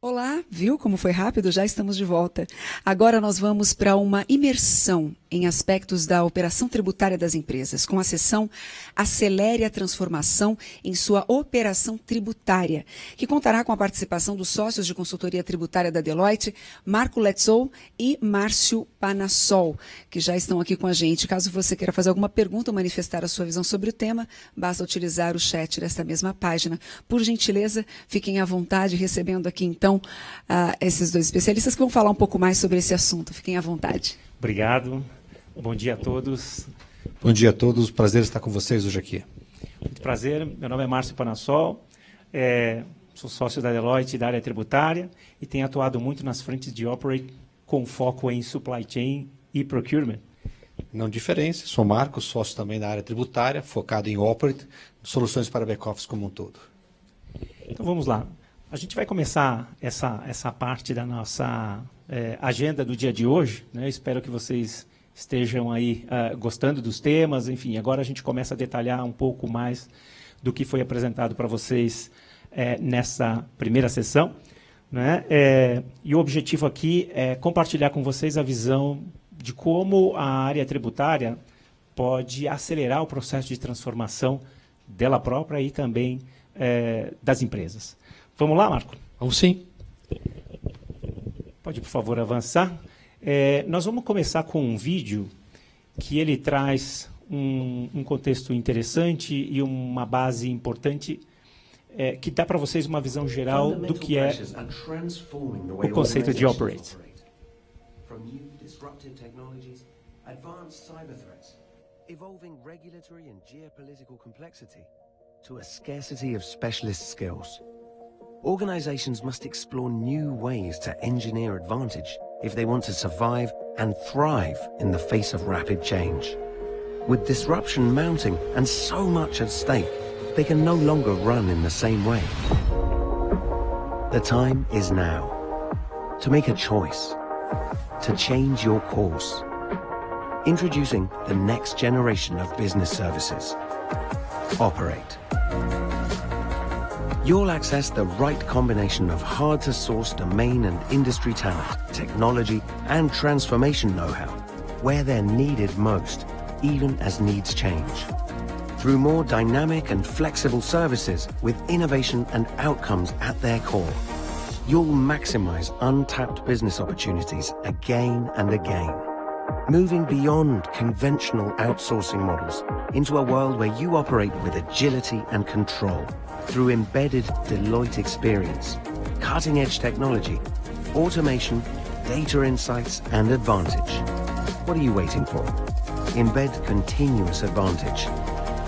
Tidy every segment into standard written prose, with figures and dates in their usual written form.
Olá, viu como foi rápido? Já estamos de volta. Agora nós vamos para uma imersão em aspectos da operação tributária das empresas, com a sessão Acelere a Transformação em sua operação tributária, que contará com a participação dos sócios de consultoria tributária da Deloitte, Marco Letzol e Márcio Panassol, que já estão aqui com a gente. Caso você queira fazer alguma pergunta ou manifestar a sua visão sobre o tema, basta utilizar o chat desta mesma página. Por gentileza, fiquem à vontade, recebendo aqui então esses dois especialistas que vão falar um pouco mais sobre esse assunto. Fiquem à vontade. Obrigado. Bom dia a todos. Bom dia a todos. Prazer estar com vocês hoje aqui. Muito prazer. Meu nome é Márcio Panassol. Sou sócio da Deloitte da área tributária e tenho atuado muito nas frentes de Operate com foco em Supply Chain e Procurement. Não diferença. Sou Marco, sócio também da área tributária, focado em Operate, soluções para back-office como um todo. Então vamos lá. A gente vai começar essa parte da nossa agenda do dia de hoje, né? Espero que vocês estejam aí gostando dos temas. Enfim, agora a gente começa a detalhar um pouco mais do que foi apresentado para vocês nessa primeira sessão, né? E o objetivo aqui é compartilhar com vocês a visão de como a área tributária pode acelerar o processo de transformação dela própria e também das empresas. Vamos lá, Marco? Vamos sim. Pode, por favor, avançar. Nós vamos começar com um vídeo que ele traz um contexto interessante e uma base importante que dá para vocês uma visão geral do que é o conceito de Operate. Evolving regulatory and geopolitical complexity to a scarcity of specialist skills. Organizations must explore new ways to engineer advantage if they want to survive and thrive in the face of rapid change. With disruption mounting and so much at stake, they can no longer run in the same way. The time is now to make a choice, to change your course. Introducing the next generation of business services. Operate. You'll access the right combination of hard-to-source domain and industry talent, technology, and transformation know-how, where they're needed most, even as needs change. Through more dynamic and flexible services with innovation and outcomes at their core, you'll maximize untapped business opportunities again and again. Moving beyond conventional outsourcing models into a world where you operate with agility and control through embedded Deloitte experience, cutting-edge technology, automation, data insights, and advantage. What are you waiting for? Embed continuous advantage.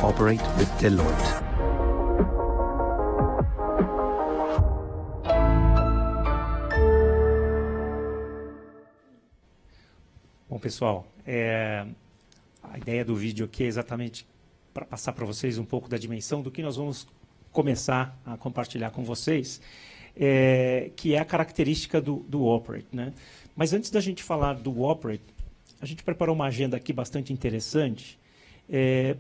Operate with Deloitte. Bom, pessoal, a ideia do vídeo aqui é exatamente para passar para vocês um pouco da dimensão do que nós vamos começar a compartilhar com vocês, que é a característica do Operate, né? Mas antes da gente falar do Operate, a gente preparou uma agenda aqui bastante interessante,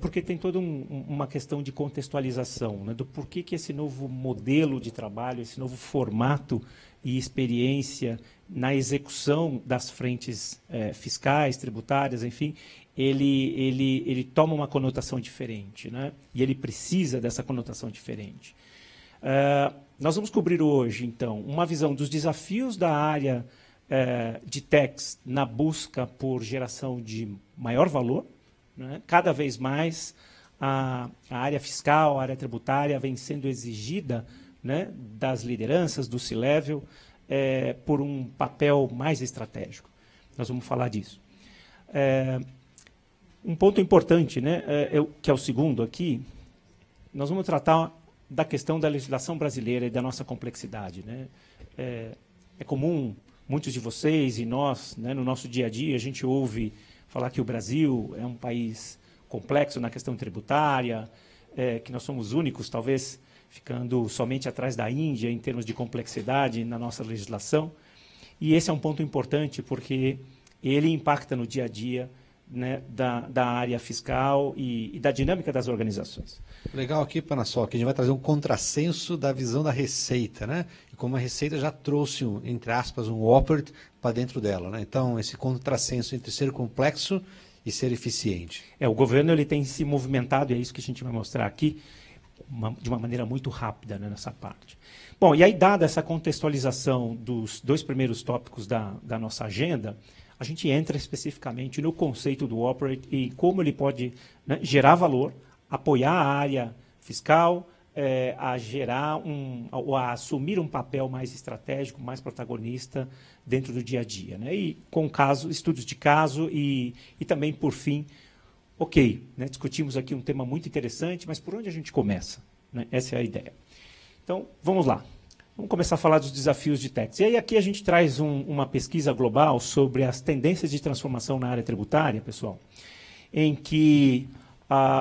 porque tem toda uma questão de contextualização, né, do porquê que esse novo modelo de trabalho, esse novo formato e experiência na execução das frentes fiscais, tributárias, enfim, ele toma uma conotação diferente, né? E ele precisa dessa conotação diferente. Nós vamos cobrir hoje, então, uma visão dos desafios da área de techs na busca por geração de maior valor, né? Cada vez mais a área fiscal, a área tributária vem sendo exigida, né, das lideranças, do C-Level, por um papel mais estratégico. Nós vamos falar disso. Um ponto importante, né, que é o segundo aqui, nós vamos tratar da questão da legislação brasileira e da nossa complexidade, né? É comum, muitos de vocês e nós, né, no nosso dia a dia, a gente ouve falar que o Brasil é um país complexo na questão tributária, que nós somos únicos, talvez ficando somente atrás da Índia em termos de complexidade na nossa legislação. E esse é um ponto importante porque ele impacta no dia a dia né, da área fiscal e da dinâmica das organizações. Legal aqui, Panasol, que a gente vai trazer um contrassenso da visão da Receita, né? E como a Receita já trouxe, entre aspas, um operate para dentro dela, né? Então, esse contrassenso entre ser complexo e ser eficiente. O governo ele tem se movimentado, e é isso que a gente vai mostrar aqui, de uma maneira muito rápida, né, nessa parte. Bom, e aí, dada essa contextualização dos 2 primeiros tópicos da nossa agenda, a gente entra especificamente no conceito do operate e como ele pode, né, gerar valor, apoiar a área fiscal, a gerar a assumir um papel mais estratégico, mais protagonista dentro do dia a dia, né? E com estudos de caso e também, por fim, né, discutimos aqui um tema muito interessante, mas por onde a gente começa? Né? Essa é a ideia. Então, vamos lá. Vamos começar a falar dos desafios de tax. E aí aqui a gente traz uma pesquisa global sobre as tendências de transformação na área tributária, pessoal, em que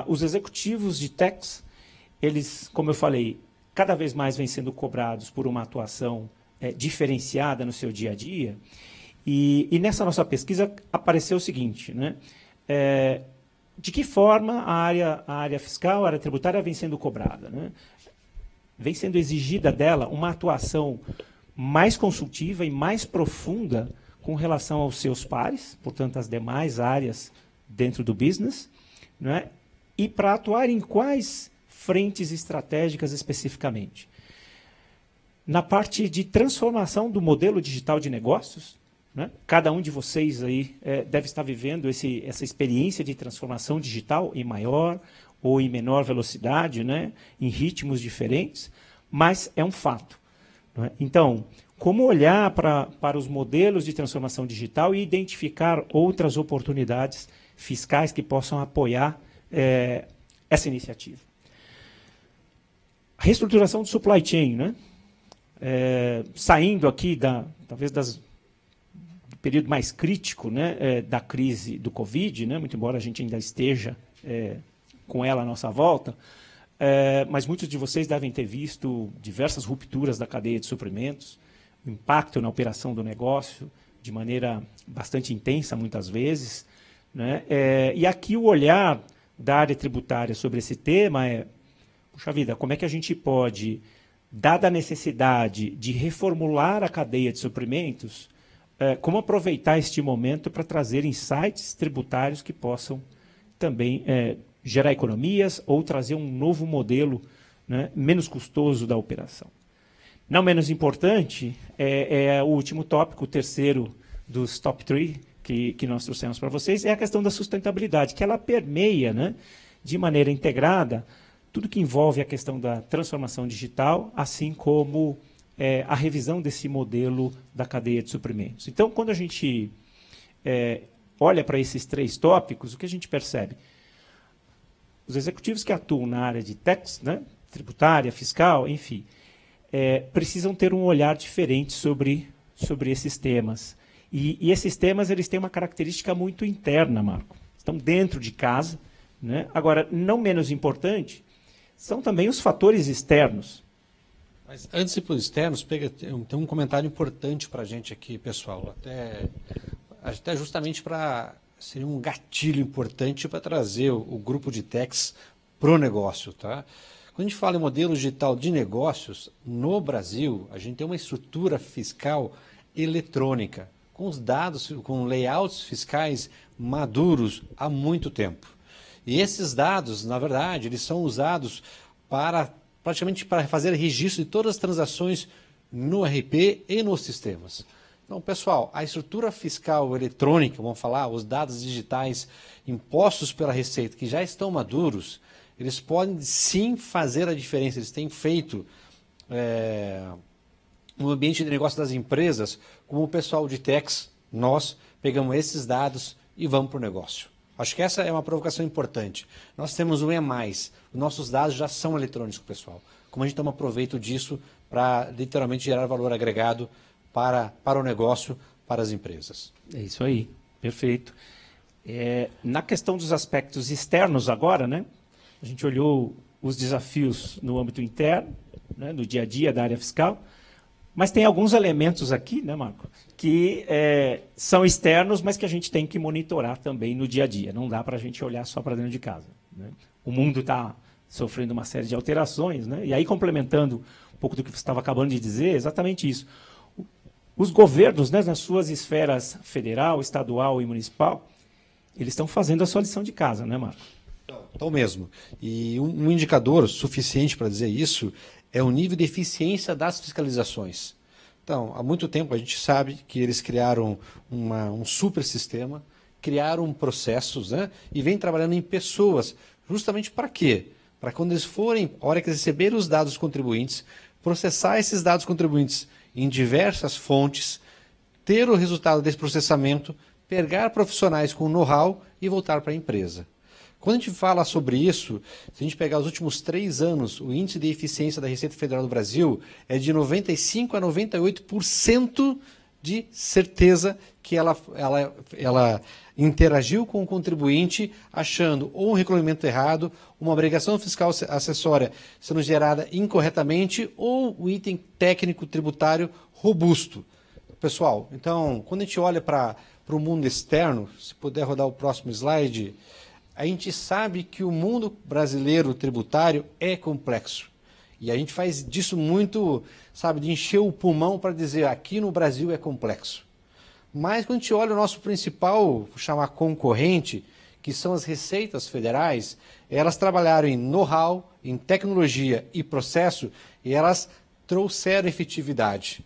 os executivos de tax, eles, como eu falei, cada vez mais vêm sendo cobrados por uma atuação diferenciada no seu dia a dia. E nessa nossa pesquisa apareceu o seguinte, né? De que forma a área fiscal, a área tributária vem sendo cobrada, né? Vem sendo exigida dela uma atuação mais consultiva e mais profunda com relação aos seus pares, portanto, as demais áreas dentro do business, né? E para atuar em quais frentes estratégicas especificamente? Na parte de transformação do modelo digital de negócios, né? Cada um de vocês aí deve estar vivendo essa experiência de transformação digital em maior ou em menor velocidade, né? Em ritmos diferentes, mas é um fato. Não é? Então, como olhar para os modelos de transformação digital e identificar outras oportunidades fiscais que possam apoiar essa iniciativa? A reestruturação do supply chain, né? Saindo aqui talvez do período mais crítico, né, da crise do Covid, né, muito embora a gente ainda esteja com ela à nossa volta, mas muitos de vocês devem ter visto diversas rupturas da cadeia de suprimentos, impacto na operação do negócio de maneira bastante intensa, muitas vezes, né? E aqui o olhar da área tributária sobre esse tema puxa vida, como é que a gente pode, dada a necessidade de reformular a cadeia de suprimentos, como aproveitar este momento para trazer insights tributários que possam também gerar economias ou trazer um novo modelo, né, menos custoso da operação. Não menos importante é o último tópico, o terceiro dos top 3 que nós trouxemos para vocês, é a questão da sustentabilidade, que ela permeia, né, de maneira integrada tudo que envolve a questão da transformação digital, assim como a revisão desse modelo da cadeia de suprimentos. Então, quando a gente olha para esses 3 tópicos, o que a gente percebe? Os executivos que atuam na área de tax, né, tributária, fiscal, enfim, precisam ter um olhar diferente sobre esses temas. E esses temas eles têm uma característica muito interna, Marco. Estão dentro de casa, né? Agora, não menos importante, são também os fatores externos. Mas antes de ir para os externos, tem um comentário importante para a gente aqui, pessoal. Até justamente seria um gatilho importante para trazer o grupo de techs para o negócio. Tá? Quando a gente fala em modelo digital de negócios, no Brasil, a gente tem uma estrutura fiscal eletrônica, com os dados, com layouts fiscais maduros há muito tempo. E esses dados, na verdade, eles são usados praticamente para fazer registro de todas as transações no RP e nos sistemas. Então, pessoal, a estrutura fiscal eletrônica, vamos falar, os dados digitais impostos pela Receita, que já estão maduros, eles podem sim fazer a diferença. Eles têm feito no ambiente de negócio das empresas, como o pessoal de techs, nós pegamos esses dados e vamos para o negócio. Acho que essa é uma provocação importante. Nós temos um E+, os nossos dados já são eletrônicos, pessoal. Como a gente toma proveito disso para literalmente gerar valor agregado para o negócio, para as empresas. É isso aí, perfeito. Na questão dos aspectos externos agora, né, a gente olhou os desafios no âmbito interno, né, no dia a dia da área fiscal. Mas tem alguns elementos aqui, né, Marco, que são externos, mas que a gente tem que monitorar também no dia a dia. Não dá para a gente olhar só para dentro de casa, né? O mundo está sofrendo uma série de alterações, né? E aí, complementando um pouco do que você estava acabando de dizer, exatamente isso. Os governos, né, nas suas esferas federal, estadual e municipal, eles estão fazendo a sua lição de casa, né, Marco? Então mesmo. E um indicador suficiente para dizer isso é o nível de eficiência das fiscalizações. Então, há muito tempo a gente sabe que eles criaram um super sistema, criaram processos, né, e vêm trabalhando em pessoas. Justamente para quê? Para quando eles forem, a hora que eles receberem os dados dos contribuintes, processar esses dados contribuintes em diversas fontes, ter o resultado desse processamento, pegar profissionais com know-how e voltar para a empresa. Quando a gente fala sobre isso, se a gente pegar os últimos 3 anos, o índice de eficiência da Receita Federal do Brasil é de 95% a 98% de certeza que ela interagiu com o contribuinte achando ou um recolhimento errado, uma obrigação fiscal acessória sendo gerada incorretamente ou o item técnico tributário robusto. Pessoal, então, quando a gente olha para o mundo externo, se puder rodar o próximo slide, a gente sabe que o mundo brasileiro tributário é complexo. E a gente faz disso muito, sabe, de encher o pulmão para dizer aqui no Brasil é complexo. Mas quando a gente olha o nosso principal, vou chamar concorrente, que são as receitas federais, elas trabalharam em know-how, em tecnologia e processo, e elas trouxeram efetividade.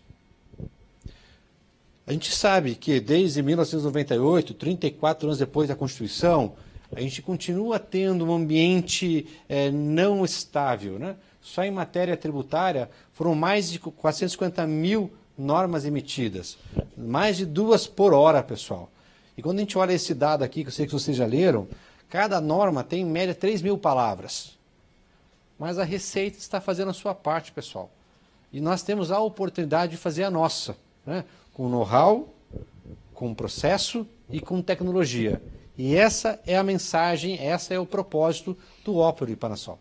A gente sabe que desde 1998, 34 anos depois da Constituição, a gente continua tendo um ambiente não estável, né? Só em matéria tributária foram mais de 450 mil normas emitidas, mais de 2 por hora, pessoal. E quando a gente olha esse dado aqui, que eu sei que vocês já leram, cada norma tem em média 3.000 palavras. Mas a Receita está fazendo a sua parte, pessoal. E nós temos a oportunidade de fazer a nossa, né? Com know-how, com processo e com tecnologia. E essa é a mensagem, essa é o propósito do Opera e Panasol.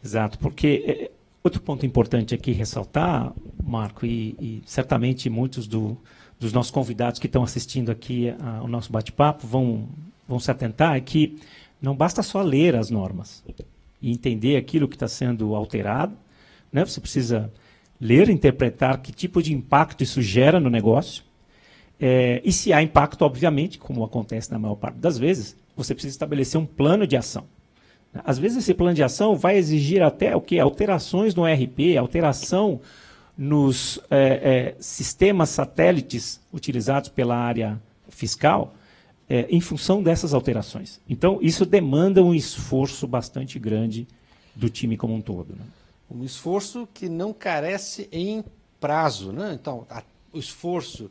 Exato, porque outro ponto importante aqui ressaltar, Marco, e certamente muitos dos nossos convidados que estão assistindo aqui ao nosso bate-papo vão se atentar, é que não basta só ler as normas e entender aquilo que está sendo alterado, né? Você precisa ler, interpretar que tipo de impacto isso gera no negócio, e se há impacto, obviamente, como acontece na maior parte das vezes, você precisa estabelecer um plano de ação. Às vezes esse plano de ação vai exigir até o quê? Alterações no ERP, alteração nos sistemas satélites utilizados pela área fiscal, em função dessas alterações. Então, isso demanda um esforço bastante grande do time como um todo, né? Um esforço que não carece em prazo, né? Então, o esforço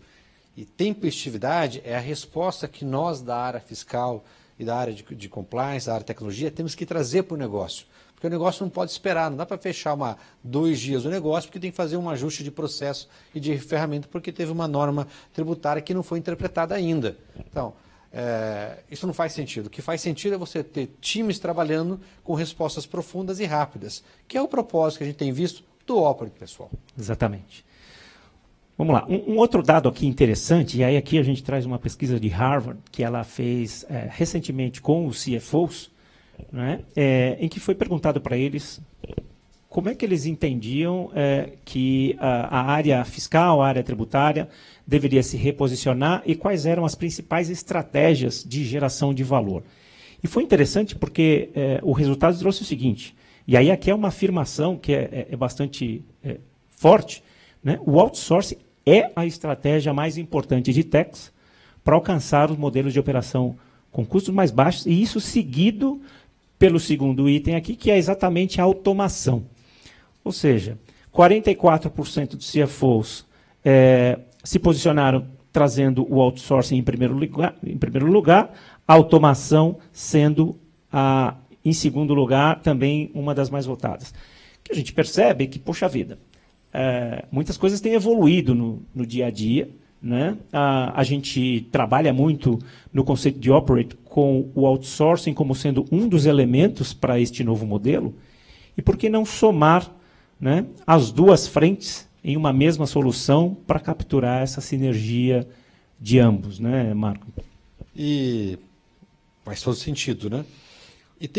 e tempestividade é a resposta que nós da área fiscal e da área de compliance, da área de tecnologia, temos que trazer para o negócio. Porque o negócio não pode esperar, não dá para fechar 2 dias o negócio, porque tem que fazer um ajuste de processo e de ferramenta, porque teve uma norma tributária que não foi interpretada ainda. Então, isso não faz sentido. O que faz sentido é você ter times trabalhando com respostas profundas e rápidas, que é o propósito que a gente tem visto do Opera, pessoal. Exatamente. Vamos lá. Um outro dado aqui interessante, e aí aqui a gente traz uma pesquisa de Harvard, que ela fez recentemente com os CFOs, né, em que foi perguntado para eles como é que eles entendiam que a área fiscal, a área tributária, deveria se reposicionar e quais eram as principais estratégias de geração de valor. E foi interessante porque o resultado trouxe o seguinte, e aí aqui é uma afirmação que é bastante forte, né? O outsourcing é a estratégia mais importante de techs para alcançar os modelos de operação com custos mais baixos, e isso seguido pelo segundo item aqui, que é exatamente a automação. Ou seja, 44% dos CFOs se posicionaram trazendo o outsourcing em primeiro lugar, a automação sendo, em segundo lugar, também uma das mais votadas. O que a gente percebe é que, poxa vida, muitas coisas têm evoluído no dia a dia, né? A gente trabalha muito no conceito de operate com o outsourcing como sendo um dos elementos para este novo modelo. E por que não somar, né, as duas frentes em uma mesma solução para capturar essa sinergia de ambos, né, Marco? E faz todo sentido, né? E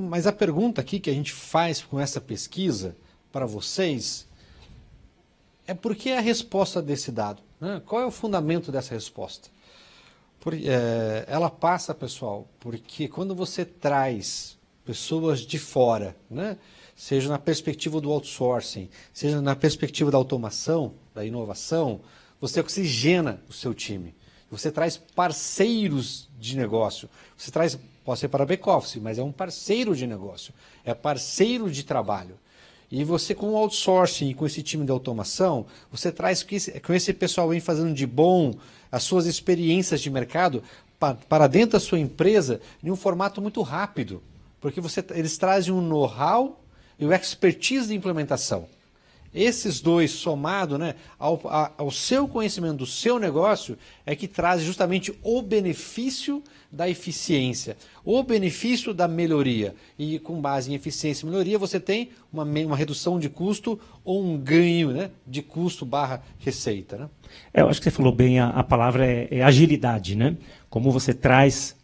mas a pergunta aqui que a gente faz com essa pesquisa para vocês é por que a resposta desse dado? Né? Qual é o fundamento dessa resposta? Ela passa, pessoal, porque quando você traz pessoas de fora, né? Seja na perspectiva do outsourcing, seja na perspectiva da automação, da inovação, você oxigena o seu time. Você traz parceiros de negócio. Você traz, pode ser para back-office, mas é um parceiro de negócio, é parceiro de trabalho. E você, com o outsourcing e com esse time de automação, você traz com esse pessoal vem fazendo de bom as suas experiências de mercado para dentro da sua empresa em um formato muito rápido. Porque eles trazem um know-how e o expertise de implementação. Esses dois somados, né, ao seu conhecimento do seu negócio é que traz justamente o benefício da eficiência, o benefício da melhoria. E com base em eficiência e melhoria você tem uma redução de custo ou um ganho, né, de custo / receita. Né? Eu acho que você falou bem, a palavra é agilidade, né? Como você traz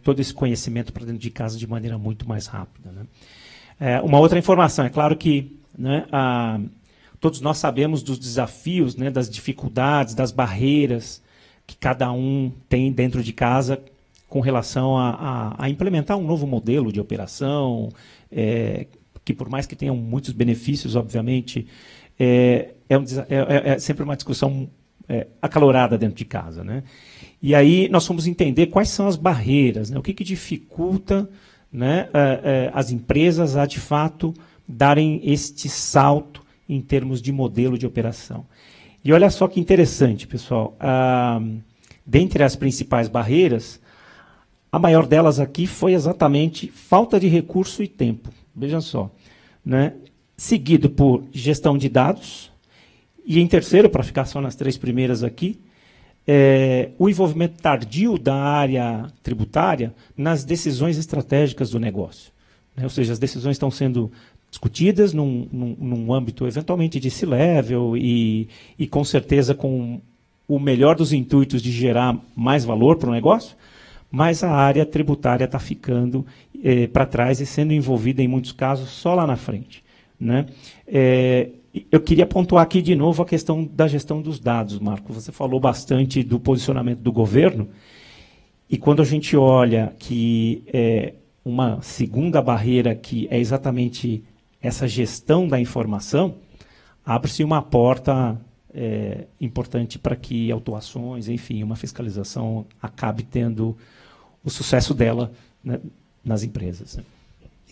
todo esse conhecimento para dentro de casa de maneira muito mais rápida. Né? Uma outra informação, é claro que, né, todos nós sabemos dos desafios, né, das dificuldades, das barreiras que cada um tem dentro de casa com relação a implementar um novo modelo de operação, que por mais que tenham muitos benefícios, obviamente, é sempre uma discussão acalorada dentro de casa. Né? E aí nós vamos entender quais são as barreiras, né? O que dificulta, né, as empresas a, de fato, darem este salto em termos de modelo de operação. E olha só que interessante, pessoal. Dentre as principais barreiras, a maior delas aqui foi exatamente falta de recurso e tempo. Vejam só. Né? Seguido por gestão de dados. E em terceiro, para ficar só nas 3 primeiras aqui, o envolvimento tardio da área tributária nas decisões estratégicas do negócio. Né? Ou seja, as decisões estão sendo discutidas num âmbito eventualmente de C-level e com certeza com o melhor dos intuitos de gerar mais valor para o negócio, mas a área tributária está ficando para trás e sendo envolvida em muitos casos só lá na frente. Né? Eu queria pontuar aqui de novo a questão da gestão dos dados, Marco. Você falou bastante do posicionamento do governo, e quando a gente olha que uma segunda barreira que é exatamente essa gestão da informação, abre-se uma porta importante para que autuações, enfim, uma fiscalização acabe tendo o sucesso dela, né, nas empresas. Né?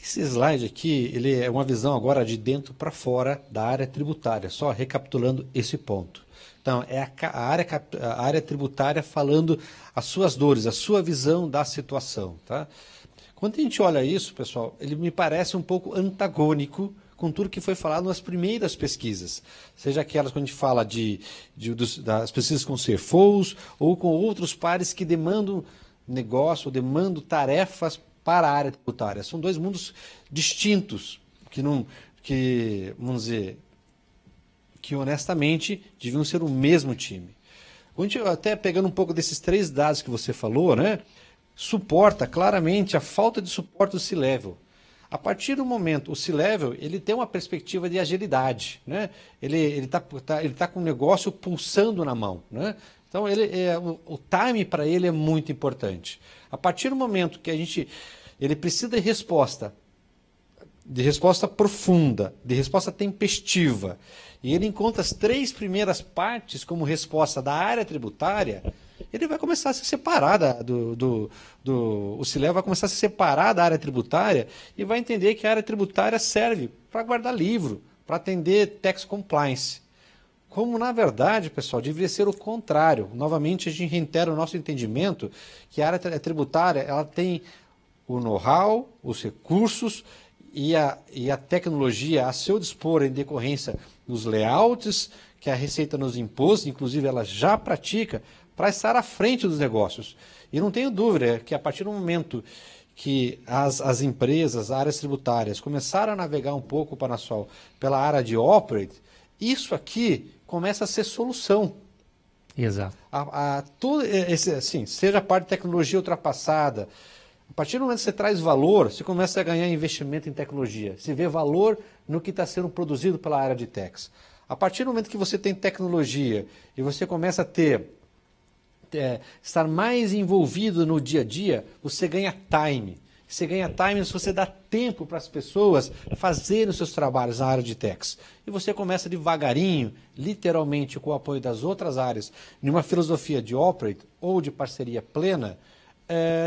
Esse slide aqui, ele é uma visão agora de dentro para fora da área tributária, só recapitulando esse ponto. Então, é a área tributária falando as suas dores, a sua visão da situação. Tá? Quando a gente olha isso, pessoal, ele me parece um pouco antagônico com tudo que foi falado nas primeiras pesquisas. Seja aquelas quando a gente fala das pesquisas com CFOs ou com outros pares que demandam negócio, ou demandam tarefas para a área tributária. São 2 mundos distintos, vamos dizer, que honestamente deviam ser o mesmo time. Até pegando um pouco desses 3 dados que você falou, né, suporta claramente a falta de suporte do C-Level. A partir do momento, o C-Level, ele tem uma perspectiva de agilidade. Né? Ele tá com o negócio pulsando na mão. Né? Então, o time para ele é muito importante. A partir do momento que ele precisa de resposta profunda, de resposta tempestiva, e ele encontra as 3 primeiras partes como resposta da área tributária, ele vai começar a se separar o C-Level vai começar a se separar da área tributária e vai entender que a área tributária serve para guardar livro, para atender tax compliance. Como, na verdade, pessoal, deveria ser o contrário. Novamente, a gente reitera o nosso entendimento que a área tributária ela tem o know-how, os recursos e a tecnologia a seu dispor em decorrência dos layouts que a Receita nos impôs, inclusive ela já pratica, para estar à frente dos negócios. E não tenho dúvida que a partir do momento que as empresas, as áreas tributárias, começaram a navegar um pouco, Panassol, pela área de operate, Isso aqui começa a ser solução. Exato. Tudo esse, assim, seja a parte de tecnologia ultrapassada, a partir do momento que você traz valor, você começa a ganhar investimento em tecnologia. Você vê valor no que está sendo produzido pela área de techs. A partir do momento que você tem tecnologia e você começa a estar mais envolvido no dia a dia, você ganha time. Você ganha time se você dá tempo para as pessoas fazerem os seus trabalhos na área de techs. E você começa devagarinho, literalmente com o apoio das outras áreas, numa filosofia de operate ou de parceria plena,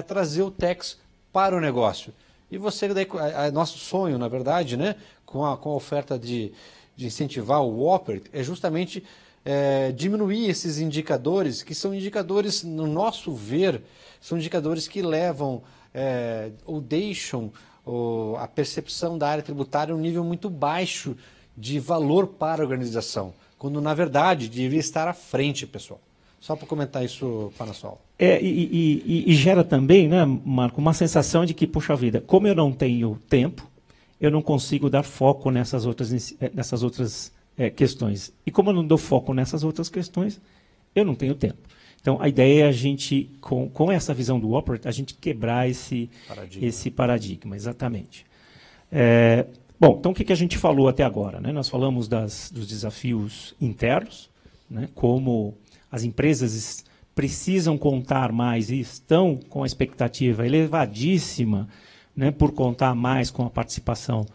trazer o techs para o negócio. E você, daí, nosso sonho, na verdade, né, com a oferta de incentivar o operate, é justamente diminuir esses indicadores, que são indicadores, no nosso ver, são indicadores que levam ou deixam a percepção da área tributária a um nível muito baixo de valor para a organização, quando na verdade devia estar à frente, pessoal. Só para comentar isso, Panassol. E gera também, né, Marco, uma sensação de que, puxa vida, como eu não tenho tempo, eu não consigo dar foco nessas outras questões. E como eu não dou foco nessas outras questões, eu não tenho tempo. Então, a ideia é a gente, com essa visão do operate, a gente quebrar esse paradigma, exatamente. Bom, então o que a gente falou até agora? Né? Nós falamos dos desafios internos, né? Como as empresas precisam contar mais e estão com a expectativa elevadíssima, né, por contar mais com a participação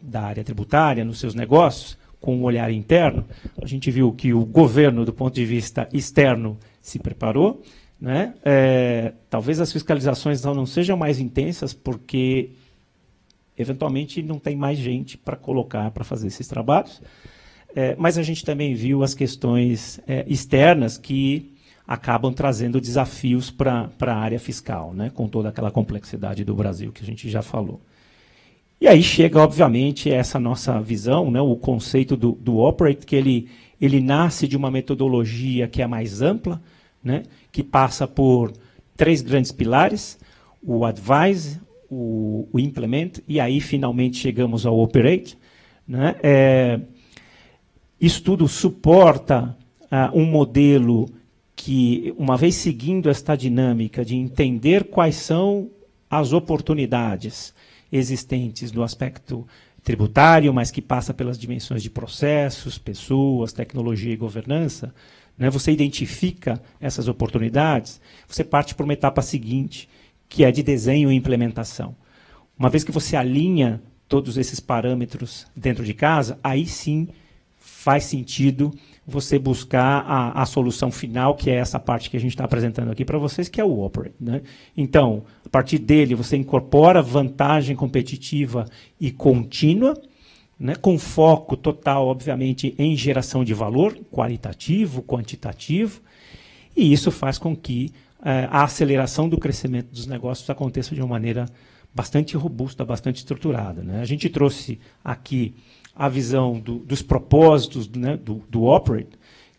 da área tributária nos seus negócios, com um olhar interno. A gente viu que o governo, do ponto de vista externo, se preparou, né? Talvez as fiscalizações não sejam mais intensas, porque, eventualmente, não tem mais gente para colocar para fazer esses trabalhos. Mas a gente também viu as questões externas que acabam trazendo desafios para a área fiscal, né? Com toda aquela complexidade do Brasil que a gente já falou. E aí chega, obviamente, essa nossa visão, né, o conceito do operate, que ele nasce de uma metodologia que é mais ampla, né, que passa por 3 grandes pilares: o advise, o implement, e aí finalmente chegamos ao operate. Né? Isso tudo suporta um modelo que, uma vez seguindo esta dinâmica de entender quais são as oportunidades existentes no aspecto tributário, mas que passa pelas dimensões de processos, pessoas, tecnologia e governança, né? Você identifica essas oportunidades, você parte para uma etapa seguinte, que é de desenho e implementação. Uma vez que você alinha todos esses parâmetros dentro de casa, aí sim faz sentido você buscar a solução final, que é essa parte que a gente está apresentando aqui para vocês, que é o operate. Né? Então, a partir dele, você incorpora vantagem competitiva e contínua, né, com foco total, obviamente, em geração de valor, qualitativo, quantitativo, e isso faz com que a aceleração do crescimento dos negócios aconteça de uma maneira bastante robusta, bastante estruturada. Né? A gente trouxe aqui a visão dos propósitos, né, do operate,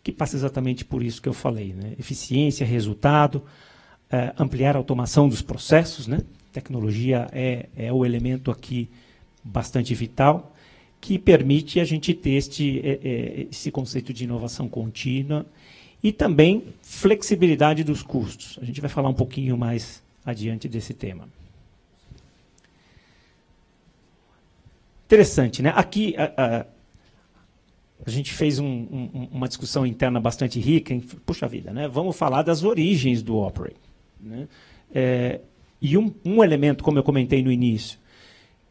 que passa exatamente por isso que eu falei. Né? Eficiência, resultado, ampliar a automação dos processos. Né? Tecnologia é o elemento aqui bastante vital, que permite a gente ter esse conceito de inovação contínua e também flexibilidade dos custos. A gente vai falar um pouquinho mais adiante desse tema. Interessante, né? Aqui a gente fez uma discussão interna bastante rica. Puxa vida, né? Vamos falar das origens do operate. Né? E um elemento, como eu comentei no início,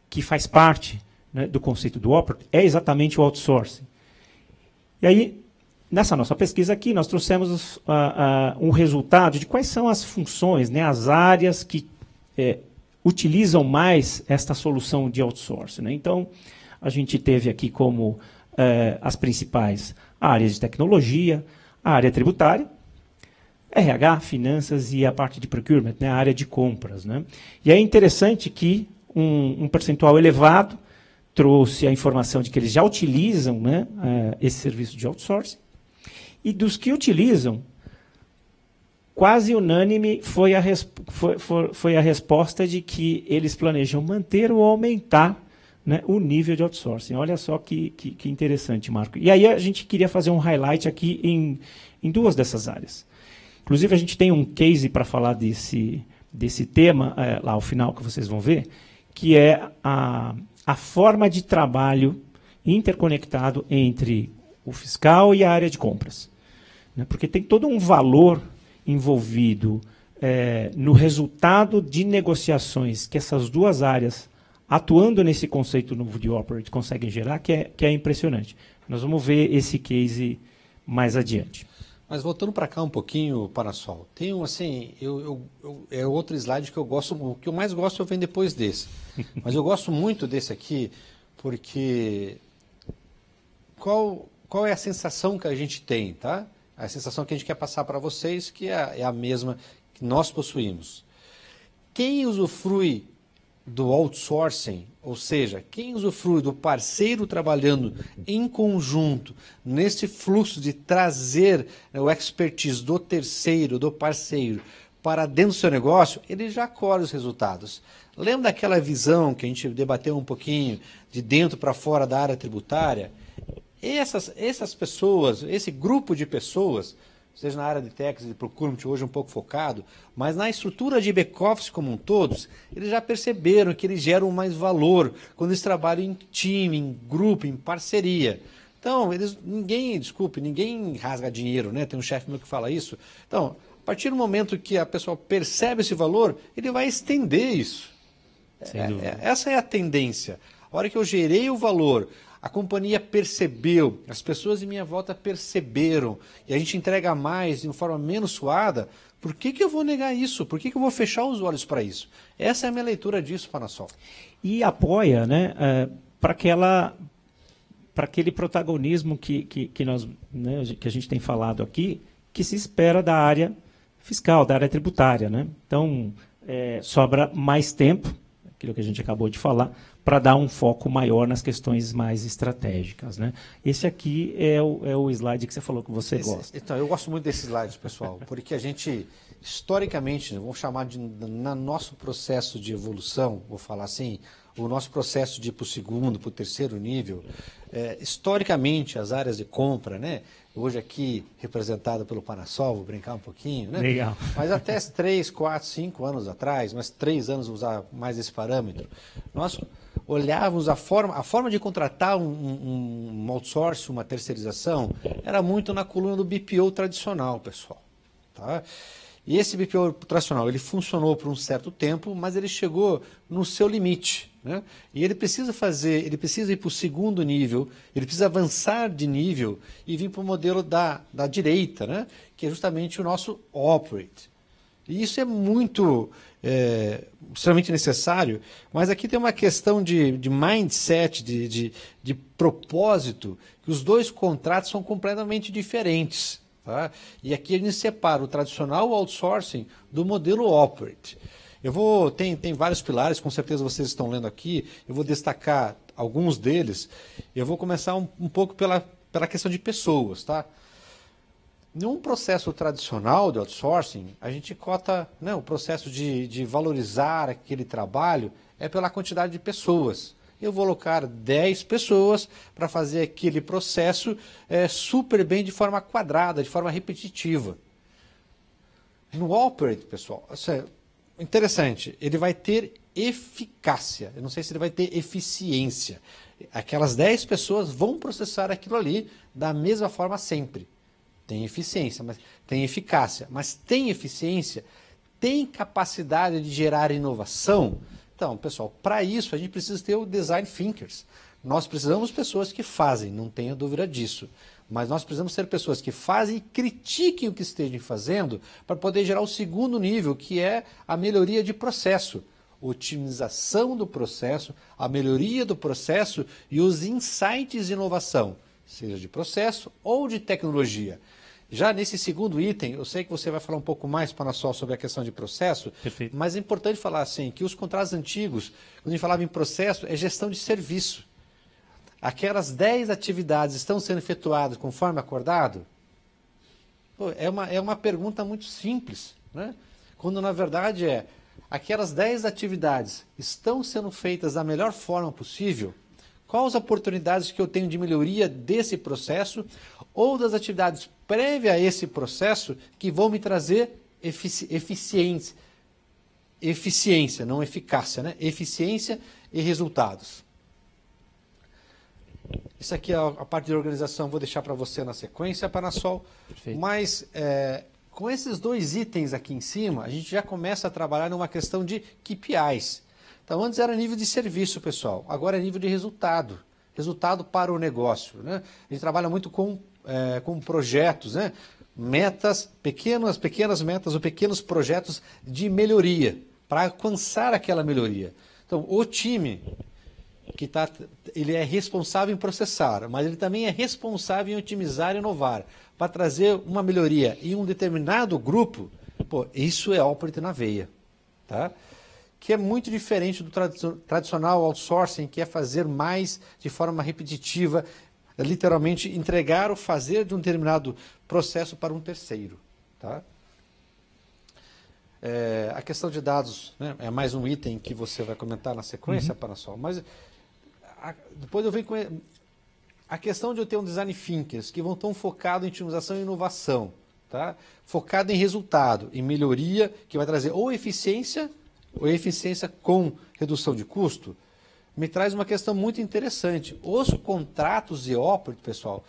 que faz parte, né, do conceito do operate, é exatamente o outsourcing. E aí, nessa nossa pesquisa aqui, nós trouxemos um resultado de quais são as funções, né, as áreas que utilizam mais esta solução de outsourcing. Né? Então, a gente teve aqui como as principais áreas de tecnologia, a área tributária, RH, finanças e a parte de procurement, né, a área de compras. Né? E é interessante que um percentual elevado trouxe a informação de que eles já utilizam, né, esse serviço de outsourcing, e dos que utilizam, quase unânime foi a resposta de que eles planejam manter ou aumentar, né, o nível de outsourcing. Olha só que interessante, Marco. E aí a gente queria fazer um highlight aqui em duas dessas áreas. Inclusive, a gente tem um case para falar desse tema, lá ao final, que vocês vão ver, que é a forma de trabalho interconectado entre o fiscal e a área de compras. Né? Porque tem todo um valor envolvido no resultado de negociações que essas duas áreas, atuando nesse conceito novo de operate, conseguem gerar, que é impressionante. Nós vamos ver esse case mais adiante. Mas voltando para cá um pouquinho, Parasol, tem assim, é outro slide que eu gosto, o que eu mais gosto eu venho depois desse. Mas eu gosto muito desse aqui, porque qual é a sensação que a gente tem, tá? A sensação que a gente quer passar para vocês, que é a mesma que nós possuímos. Quem usufrui do outsourcing, ou seja, quem usufrui do parceiro trabalhando em conjunto nesse fluxo de trazer o expertise do terceiro, do parceiro, para dentro do seu negócio, ele já colhe os resultados. Lembra daquela visão que a gente debateu um pouquinho de dentro para fora da área tributária? Essas pessoas, esse grupo de pessoas, seja na área de tax e de procurement, hoje um pouco focado, mas na estrutura de back-office como um todos, eles já perceberam que eles geram mais valor quando eles trabalham em time, em grupo, em parceria. Então, ninguém rasga dinheiro, né? Tem um chefe meu que fala isso. Então, a partir do momento que a pessoa percebe esse valor, ele vai estender isso. Essa é a tendência. A hora que eu gerei o valor, a companhia percebeu, as pessoas em minha volta perceberam, e a gente entrega mais de uma forma menos suada, por que eu vou negar isso? Por que eu vou fechar os olhos para isso? Essa é a minha leitura disso, Parasol. E apoia, né, para aquele protagonismo que nós, né, que a gente tem falado aqui, que se espera da área fiscal, da área tributária. Né? Então, sobra mais tempo, aquilo que a gente acabou de falar, para dar um foco maior nas questões mais estratégicas. Né? Esse aqui é o slide que você falou que você gosta. Então, eu gosto muito desses slides, pessoal, porque a gente, historicamente, vamos chamar de, no nosso processo de evolução, vou falar assim, o nosso processo de ir para o segundo, para o terceiro nível, historicamente, as áreas de compra, né? Hoje aqui representado pelo Parasol, vou brincar um pouquinho, né? Legal. Mas até 3, 4, 5 anos atrás, mas 3 anos vou usar mais esse parâmetro, nós olhávamos a forma de contratar um outsourcing, uma terceirização, era muito na coluna do BPO tradicional, pessoal. Tá? E esse BPO tradicional, ele funcionou por um certo tempo, mas ele chegou no seu limite. Né? E ele precisa ir para o segundo nível, ele precisa avançar de nível e vir para o modelo da direita, né? Que é justamente o nosso operate. E isso é muito, extremamente necessário, mas aqui tem uma questão de mindset, de propósito, que os dois contratos são completamente diferentes. Tá? E aqui a gente separa o tradicional outsourcing do modelo operate. Tem vários pilares, com certeza vocês estão lendo aqui, eu vou destacar alguns deles. Eu vou começar um pouco pela questão de pessoas. Tá? Num processo tradicional de outsourcing, a gente cota, né, o processo de valorizar aquele trabalho é pela quantidade de pessoas. Eu vou alocar 10 pessoas para fazer aquele processo super bem, de forma quadrada, de forma repetitiva. No operate, pessoal, isso é interessante, ele vai ter eficácia, eu não sei se ele vai ter eficiência. Aquelas 10 pessoas vão processar aquilo ali da mesma forma sempre. Tem eficiência, mas tem eficácia, mas tem eficiência, tem capacidade de gerar inovação. Então, pessoal, para isso a gente precisa ter o design thinkers. Nós precisamos de pessoas que fazem, não tenha dúvida disso. Mas nós precisamos ser pessoas que fazem e critiquem o que estejam fazendo para poder gerar o segundo nível, que é a melhoria de processo. Otimização do processo, a melhoria do processo e os insights de inovação, seja de processo ou de tecnologia. Já nesse segundo item, eu sei que você vai falar um pouco mais, Parasol, sobre a questão de processo. Perfeito. Mas é importante falar assim, que os contratos antigos, quando a gente falava em processo, é gestão de serviço. Aquelas 10 atividades estão sendo efetuadas conforme acordado? Pô, é uma pergunta muito simples, né? Quando na verdade aquelas 10 atividades estão sendo feitas da melhor forma possível? Quais as oportunidades que eu tenho de melhoria desse processo ou das atividades prévias a esse processo que vão me trazer eficiência, não eficácia, né? Eficiência e resultados. Isso aqui é a parte de organização, vou deixar para você na sequência, Panasol. Perfeito. Mas com esses 2 itens aqui em cima, a gente já começa a trabalhar numa questão de KPIs. Então, antes era nível de serviço, pessoal. Agora é nível de resultado. Resultado para o negócio, né? A gente trabalha muito com projetos, né? Metas, pequenas metas ou pequenos projetos de melhoria, para alcançar aquela melhoria. Então, o time ele é responsável em processar, mas ele também é responsável em otimizar e inovar, para trazer uma melhoria em um determinado grupo. Pô, isso é operate na veia, tá? Que é muito diferente do tradicional outsourcing, que é fazer mais de forma repetitiva, literalmente entregar o fazer de um determinado processo para um terceiro. Tá? A questão de dados, né, é mais um item que você vai comentar na sequência, Panasol, mas depois eu venho com a questão de eu ter um design thinkers que vão tão focado em otimização e inovação, tá? Focado em resultado, em melhoria, que vai trazer ou eficiência com redução de custo, me traz uma questão muito interessante. Os contratos de operate, pessoal,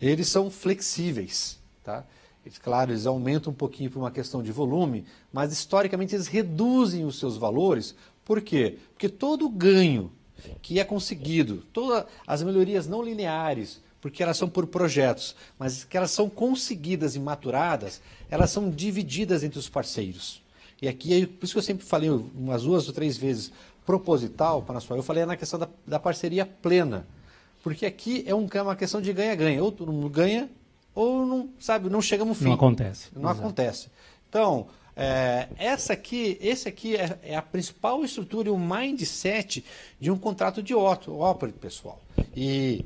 eles são flexíveis, tá? Claro, eles aumentam um pouquinho por uma questão de volume, mas historicamente eles reduzem os seus valores. Por quê? Porque todo o ganho que é conseguido, todas as melhorias não lineares, porque elas são por projetos, mas que elas são conseguidas e maturadas, elas são divididas entre os parceiros. E aqui, por isso que eu sempre falei umas 2 ou 3 vezes proposital, Panasol, eu falei na questão da parceria plena. Porque aqui é uma questão de ganha-ganha. Ou todo mundo ganha, ou não, sabe, não chega no fim. Não acontece. Não acontece. Então, esse aqui é a principal estrutura e o mindset de um contrato de operate, pessoal. E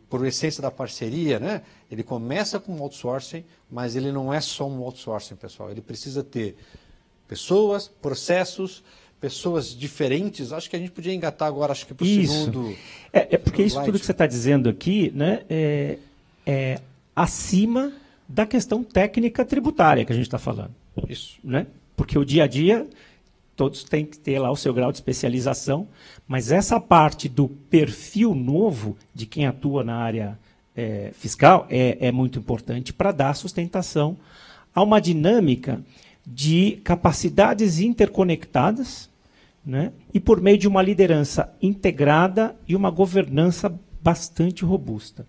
por essência da parceria, né, ele começa com outsourcing, mas ele não é só um outsourcing, pessoal. Ele precisa ter pessoas, processos, pessoas diferentes. Acho que a gente podia engatar agora, acho que para o segundo... Porque isso tudo que você está dizendo aqui, né, é acima da questão técnica tributária que a gente está falando. Isso. Né? Porque o dia a dia, todos têm que ter lá o seu grau de especialização, mas essa parte do perfil novo de quem atua na área fiscal é muito importante para dar sustentação a uma dinâmica de capacidades interconectadas, né? E por meio de uma liderança integrada e uma governança bastante robusta.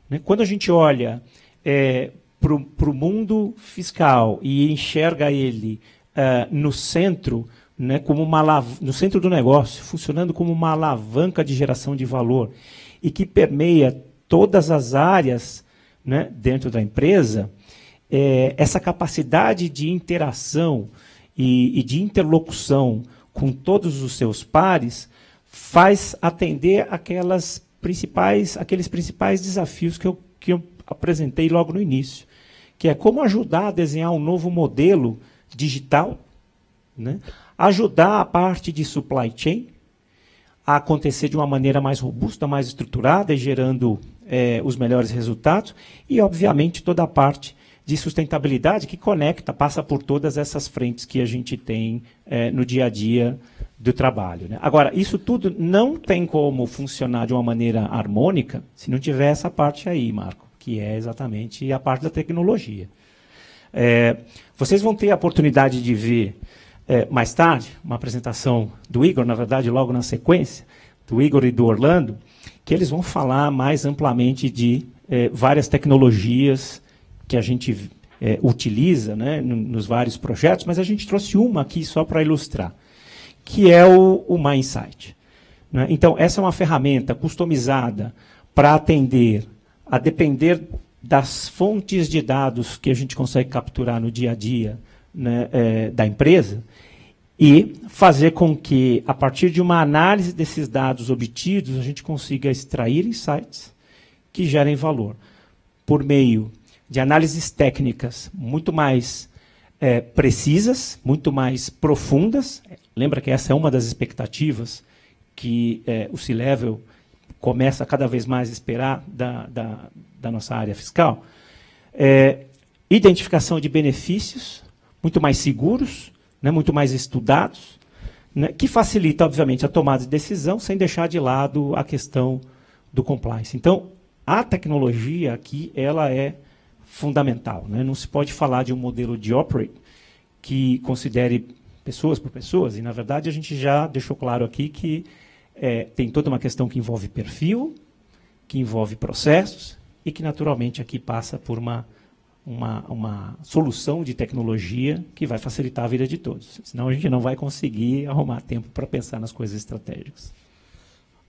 Né? Quando a gente olha para o mundo fiscal e enxerga ele no centro, né, como no centro do negócio, funcionando como uma alavanca de geração de valor e que permeia todas as áreas, né, dentro da empresa, essa capacidade de interação e de interlocução com todos os seus pares faz atender aqueles principais desafios que eu apresentei logo no início, que é como ajudar a desenhar um novo modelo digital, né? Ajudar a parte de supply chain a acontecer de uma maneira mais robusta, mais estruturada e gerando os melhores resultados, e, obviamente, toda a parte de sustentabilidade que passa por todas essas frentes que a gente tem no dia a dia do trabalho. Né? Agora, isso tudo não tem como funcionar de uma maneira harmônica se não tiver essa parte aí, Marco, que é exatamente a parte da tecnologia. Vocês vão ter a oportunidade de ver mais tarde uma apresentação do Igor, na verdade, logo na sequência, do Igor e do Orlando, que eles vão falar mais amplamente de várias tecnologias que a gente utiliza, né, nos vários projetos, mas a gente trouxe uma aqui só para ilustrar, que é o MyInsight. Né? Então, essa é uma ferramenta customizada para atender, a depender das fontes de dados que a gente consegue capturar no dia a dia, né, da empresa, e fazer com que, a partir de uma análise desses dados obtidos, a gente consiga extrair insights que gerem valor, por meio de análises técnicas muito mais precisas, muito mais profundas. Lembra que essa é uma das expectativas que o C-Level começa cada vez mais a esperar da nossa área fiscal. Identificação de benefícios muito mais seguros, né, muito mais estudados, né, que facilita, obviamente, a tomada de decisão, sem deixar de lado a questão do compliance. Então, a tecnologia aqui ela é fundamental, né? Não se pode falar de um modelo de operate que considere pessoas por pessoas, e, na verdade, a gente já deixou claro aqui que tem toda uma questão que envolve perfil, que envolve processos, e que, naturalmente, aqui passa por uma solução de tecnologia que vai facilitar a vida de todos. Senão a gente não vai conseguir arrumar tempo para pensar nas coisas estratégicas.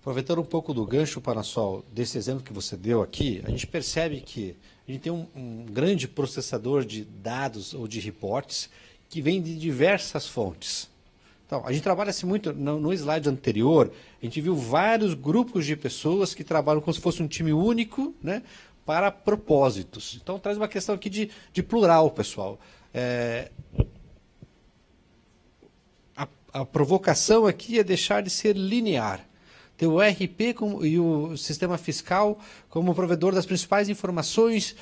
Aproveitando um pouco do gancho, Panassol, desse exemplo que você deu aqui, a gente percebe que a gente tem um grande processador de dados ou de reportes que vem de diversas fontes. Então, a gente trabalha-se muito, no slide anterior, a gente viu vários grupos de pessoas que trabalham como se fosse um time único, né, para propósitos. Então, traz uma questão aqui de plural, pessoal. A provocação aqui é deixar de ser linear. Ter o ERP e o sistema fiscal como provedor das principais informações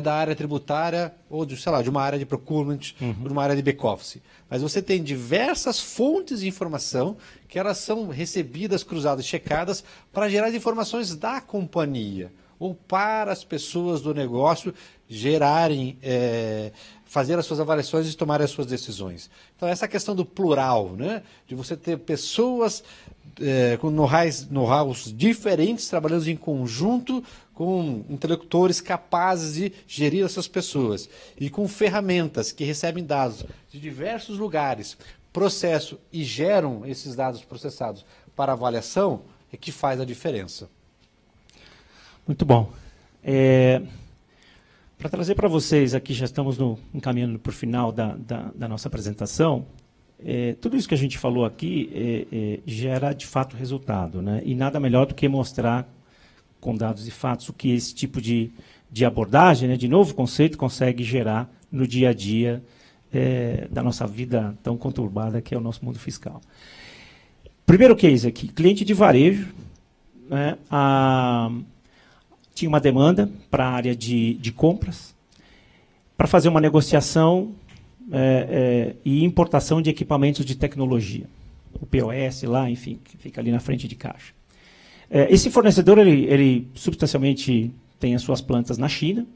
da área tributária ou de uma área de procurement, ou de uma área de back-office. Mas você tem diversas fontes de informação que elas são recebidas, cruzadas, checadas para gerar as informações da companhia ou para as pessoas do negócio gerarem, fazer as suas avaliações e tomarem as suas decisões. Então, essa questão do plural, né? De você ter pessoas com know-hows diferentes, trabalhando em conjunto, com interlocutores capazes de gerir essas pessoas e com ferramentas que recebem dados de diversos lugares, processo e geram esses dados processados para avaliação, é que faz a diferença. Muito bom. Para trazer para vocês, aqui já estamos encaminhando para o final da nossa apresentação, tudo isso que a gente falou aqui gera, de fato, resultado, né? E nada melhor do que mostrar, com dados e fatos, o que esse tipo de abordagem, né, de novo conceito, consegue gerar no dia a dia da nossa vida tão conturbada que é o nosso mundo fiscal. Primeiro case aqui, cliente de varejo, né, tinha uma demanda para a área de compras, para fazer uma negociação e importação de equipamentos de tecnologia. O POS lá, enfim, que fica ali na frente de caixa. Esse fornecedor, ele substancialmente tem as suas plantas na China,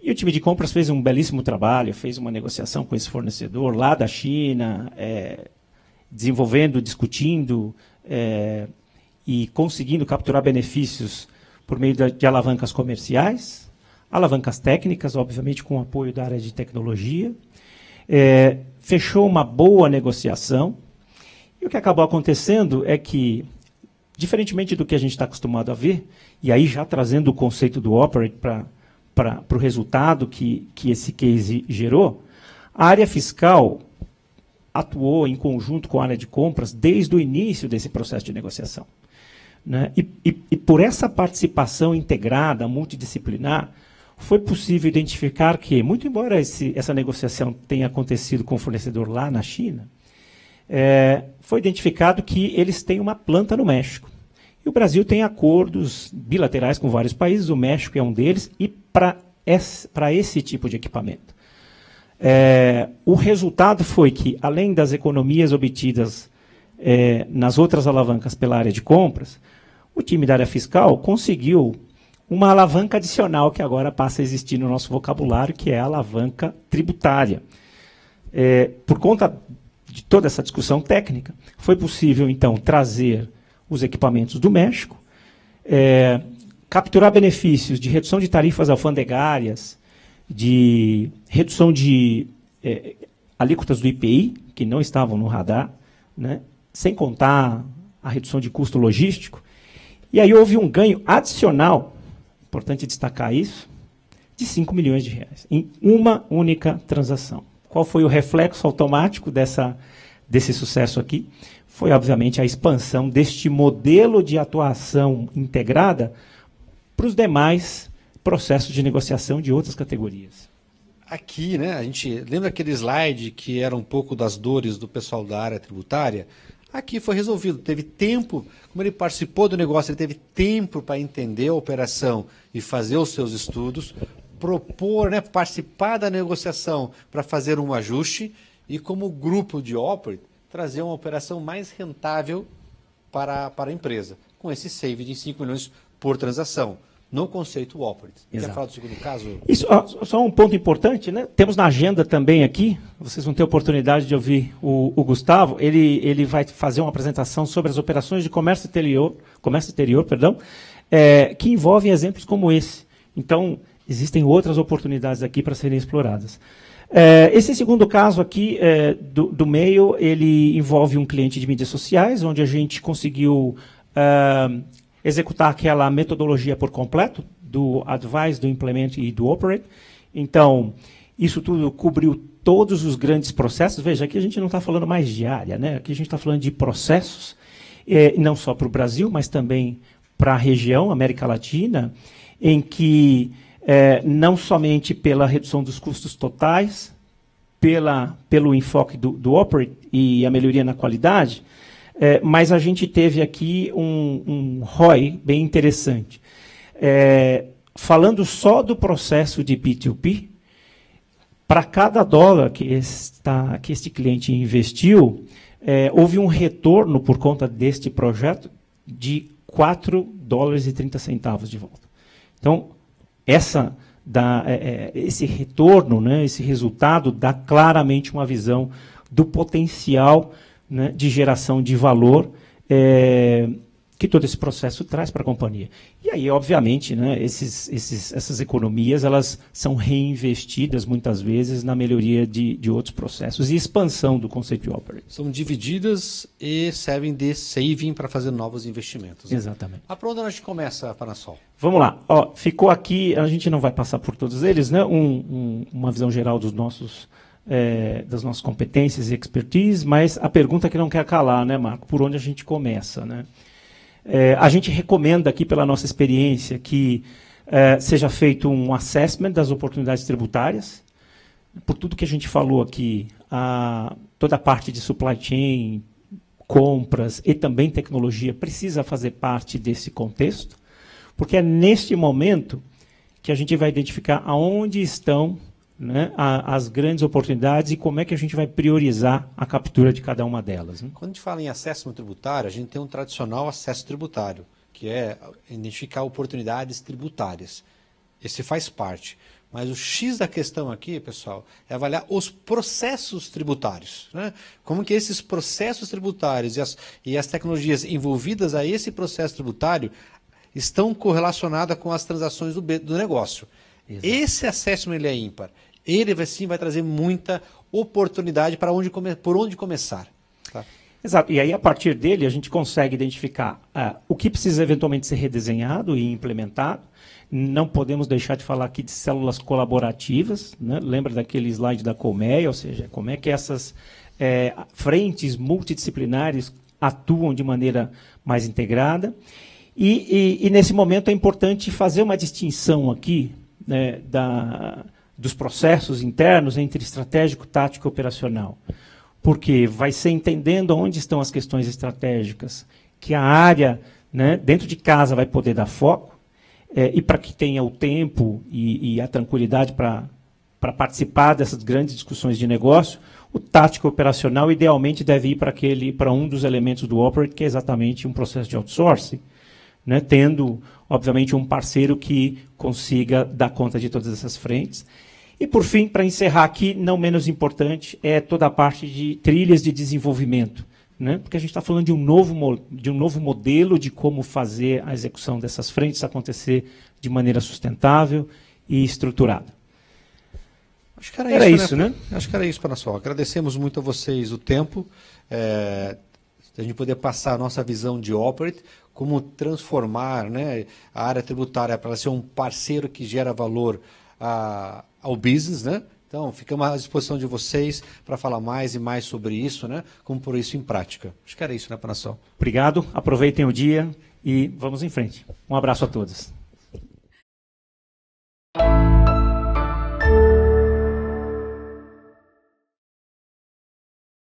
e o time de compras fez um belíssimo trabalho, fez uma negociação com esse fornecedor lá da China, desenvolvendo, discutindo e conseguindo capturar benefícios por meio de alavancas comerciais, alavancas técnicas, obviamente com o apoio da área de tecnologia. Fechou uma boa negociação, e o que acabou acontecendo é que, diferentemente do que a gente está acostumado a ver, e aí já trazendo o conceito do operate para o resultado que esse case gerou, a área fiscal atuou em conjunto com a área de compras desde o início desse processo de negociação, né? E por essa participação integrada, multidisciplinar, foi possível identificar que, muito embora essa negociação tenha acontecido com o fornecedor lá na China, foi identificado que eles têm uma planta no México. E o Brasil tem acordos bilaterais com vários países, o México é um deles, e para esse tipo de equipamento. O resultado foi que, além das economias obtidas nas outras alavancas pela área de compras, o time da área fiscal conseguiu uma alavanca adicional que agora passa a existir no nosso vocabulário, que é a alavanca tributária. Por conta de toda essa discussão técnica, foi possível, então, trazer os equipamentos do México, capturar benefícios de redução de tarifas alfandegárias, de redução de alíquotas do IPI, que não estavam no radar, né, sem contar a redução de custo logístico. E aí houve um ganho adicional, importante destacar isso, de 5 milhões de reais, em uma única transação. Qual foi o reflexo automático desse sucesso aqui? Foi, obviamente, a expansão deste modelo de atuação integrada para os demais processos de negociação de outras categorias. aqui, né, a gente lembra aquele slide que era um pouco das dores do pessoal da área tributária? Aqui foi resolvido, teve tempo, como ele participou do negócio, ele teve tempo para entender a operação e fazer os seus estudos, propor, né, participar da negociação para fazer um ajuste e, como grupo de operate, trazer uma operação mais rentável para a empresa, com esse save de 5 milhões por transação, no conceito operate. Quer falar do segundo caso? Isso, só um ponto importante, né? Temos na agenda também aqui, vocês vão ter a oportunidade de ouvir o Gustavo, ele vai fazer uma apresentação sobre as operações de comércio exterior, que envolvem exemplos como esse. Então, existem outras oportunidades aqui para serem exploradas. Esse segundo caso aqui do Mail, ele envolve um cliente de mídias sociais, onde a gente conseguiu executar aquela metodologia por completo, do Advise, do Implement e do Operate. Então, isso tudo cobriu todos os grandes processos. Veja, aqui a gente não está falando mais de área, né? Aqui a gente está falando de processos, não só para o Brasil, mas também para a região, América Latina, em que não somente pela redução dos custos totais, pelo enfoque do Operate e a melhoria na qualidade, mas a gente teve aqui um ROI bem interessante. Falando só do processo de P2P, para cada dólar que este cliente investiu, houve um retorno por conta deste projeto de $4,30 de volta. Então, esse retorno, né, esse resultado, dá claramente uma visão do potencial, né, de geração de valor que todo esse processo traz para a companhia. E aí, obviamente, né, essas economias elas são reinvestidas, muitas vezes, na melhoria de outros processos e expansão do conceito de Operate. São divididas e servem de saving para fazer novos investimentos. Né? Exatamente. Para onde a gente começa, Panasol? Vamos lá. Ó, ficou aqui, a gente não vai passar por todos eles, né, uma visão geral dos das nossas competências e expertise, mas a pergunta que não quer calar, né, Marco? Por onde a gente começa, né? A gente recomenda aqui, pela nossa experiência, que seja feito um assessment das oportunidades tributárias. Por tudo que a gente falou aqui, toda a parte de supply chain, compras e também tecnologia precisa fazer parte desse contexto, porque é neste momento que a gente vai identificar aonde estão, né, as grandes oportunidades e como é que a gente vai priorizar a captura de cada uma delas. Né? Quando a gente fala em assessment tributário, a gente tem um tradicional acesso tributário, que é identificar oportunidades tributárias. Esse faz parte. Mas o X da questão aqui, pessoal, é avaliar os processos tributários. Né? Como que esses processos tributários e as tecnologias envolvidas a esse processo tributário estão correlacionadas com as transações do negócio. Exato. Esse assessment ele é ímpar. Ele vai trazer muita oportunidade por onde começar. Tá? Exato. E aí, a partir dele, a gente consegue identificar o que precisa eventualmente ser redesenhado e implementado. Não podemos deixar de falar aqui de células colaborativas. Né? Lembra daquele slide da Colmeia? Ou seja, como é que essas frentes multidisciplinares atuam de maneira mais integrada. E nesse momento é importante fazer uma distinção aqui, né, dos processos internos entre estratégico, tático e operacional. Porque vai ser entendendo onde estão as questões estratégicas que a área, né, dentro de casa vai poder dar foco, e para que tenha o tempo e a tranquilidade para participar dessas grandes discussões de negócio, o tático operacional idealmente deve ir para um dos elementos do Operate, que é exatamente um processo de outsourcing, né, tendo, obviamente, um parceiro que consiga dar conta de todas essas frentes. E, por fim, para encerrar aqui, não menos importante, é toda a parte de trilhas de desenvolvimento. Né? Porque a gente está falando de um novo modelo de como fazer a execução dessas frentes acontecer de maneira sustentável e estruturada. Acho que era isso, né? Acho que era isso, Panasol. Agradecemos muito a vocês o tempo, a gente poder passar a nossa visão de Operate, como transformar, né, a área tributária para ser um parceiro que gera valor ao business, né? Então, ficamos à disposição de vocês para falar mais e mais sobre isso, né? Como pôr isso em prática. Acho que era isso, né, Panasol? Obrigado, aproveitem o dia e vamos em frente. Um abraço a todos.